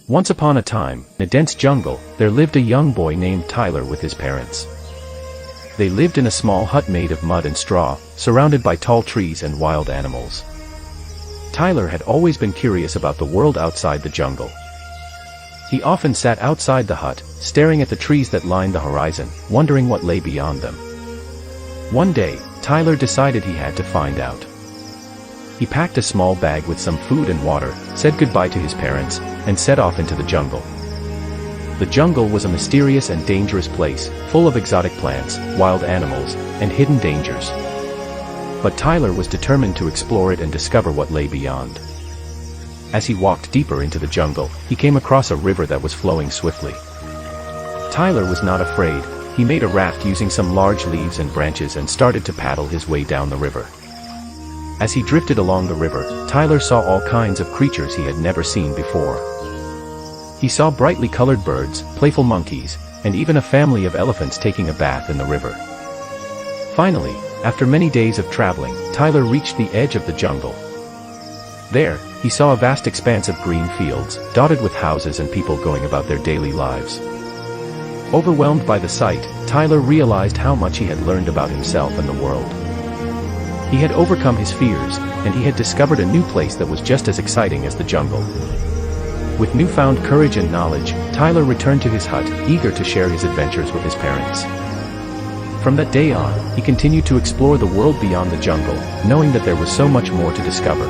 Once upon a time, in a dense jungle, there lived a young boy named Tyler with his parents. They lived in a small hut made of mud and straw, surrounded by tall trees and wild animals. Tyler had always been curious about the world outside the jungle. He often sat outside the hut, staring at the trees that lined the horizon, wondering what lay beyond them. One day, Tyler decided he had to find out. He packed a small bag with some food and water, said goodbye to his parents, and set off into the jungle. The jungle was a mysterious and dangerous place, full of exotic plants, wild animals, and hidden dangers. But Tyler was determined to explore it and discover what lay beyond. As he walked deeper into the jungle, he came across a river that was flowing swiftly. Tyler was not afraid. He made a raft using some large leaves and branches and started to paddle his way down the river. As he drifted along the river, Tyler saw all kinds of creatures he had never seen before. He saw brightly colored birds, playful monkeys, and even a family of elephants taking a bath in the river. Finally, after many days of traveling, Tyler reached the edge of the jungle. There, he saw a vast expanse of green fields, dotted with houses and people going about their daily lives. Overwhelmed by the sight, Tyler realized how much he had learned about himself and the world. He had overcome his fears, and he had discovered a new place that was just as exciting as the jungle. With newfound courage and knowledge, Tyler returned to his hut, eager to share his adventures with his parents. From that day on, he continued to explore the world beyond the jungle, knowing that there was so much more to discover.